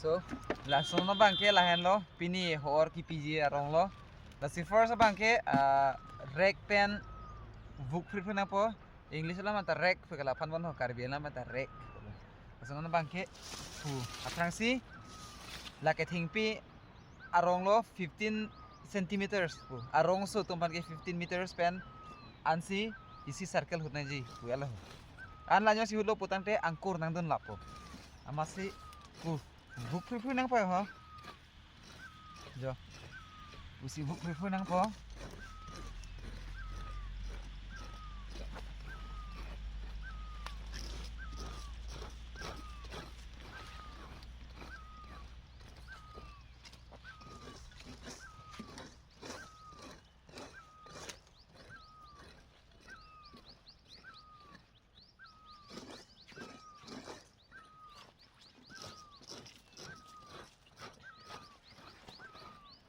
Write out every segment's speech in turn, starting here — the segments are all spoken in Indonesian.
So, langsung na bangke lahan lo, pini hor ki piji arong lo. La si first bangke rek pen vuk free na po. English la mata rek pagala pan ho Caribbean la mata rek. Langsung na bangke atrang si la ke thingpi arong lo 15 centimeters po. Arong so tumpan ke 15 meters pen ansi isi circle hutna ji puala ho. An la nyo si hulo putang te angkur nang dun lapo. Amasi vuk free nang po ho. Jo. Usi vuk free nang po.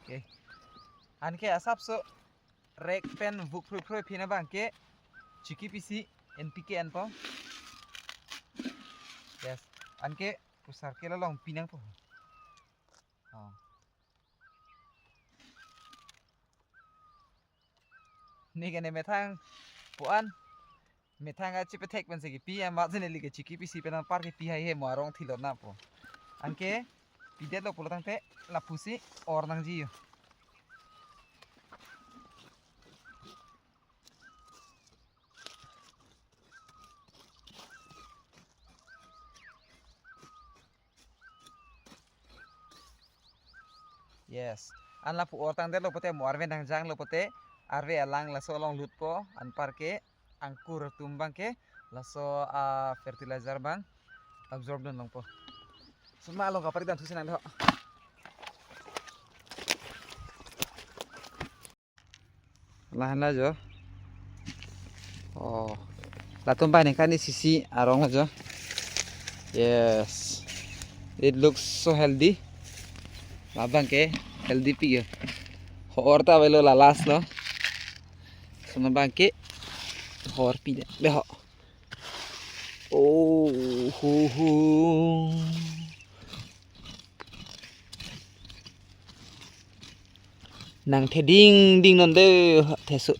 Okay. Anke asap so rek pen vuk free pina bangke chiki pisi NPK an po. Yes. Anke pusar ke long pinang po. Ni kene methang puan methang a chipetek ben segi pi ma jene lige chiki pisi pen par ke pi hai he marong thilor na po. Anke pidet lo pulatang te la pusi or nang ji. Yes. An la pu or tang te lo pote morven nang jang lo pote arve alang la so long lut po an parke angkur tumbang ke la so fertilizer bang absorb don long po. Suma long ka paridan susin ang ho. Lahan la jo. Oh. La tumbang ni kan ni sisi arong la jo. Yes. It looks so healthy. Labang ke healthy pi. Hor ta velo la las lo. Suma bangke hor pi le ho. Oh hu. Nang the ding non de the su.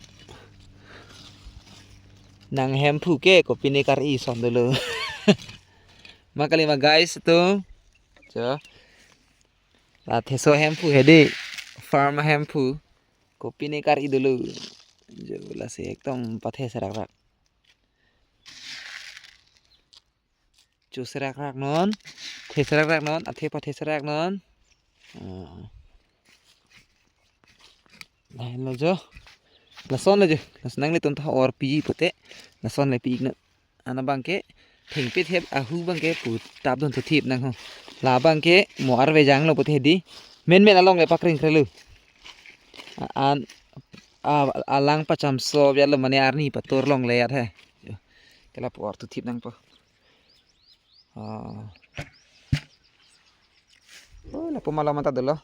Nang hem phu ke ko pine kar I som de lo. Makalima guys tu. Jo. La the so hem phu hede farm hem phu ko pine kar I dulu. Jo la se ekdom pathe serak. Chu serak non. The serak non athe pathe serak non. Lain lo jo. Lason le jo. Lasnang le tonta or pi pote. Lason le pi na ana bangke thing pe thep ahu bangke pu tap don to thip nang ho. La bangke mo arve jang lo pote di. Men along le pakring krelu. An alang pacham so ya lo mane arni pator long le at he. Kala po or to thip nang po. Oh la po malaman ta dolo.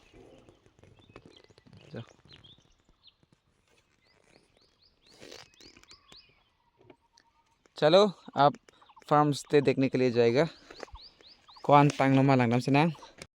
चलो आप farm stay देखने के लिए जाएगा कौन टांग नमा लंगदम से ना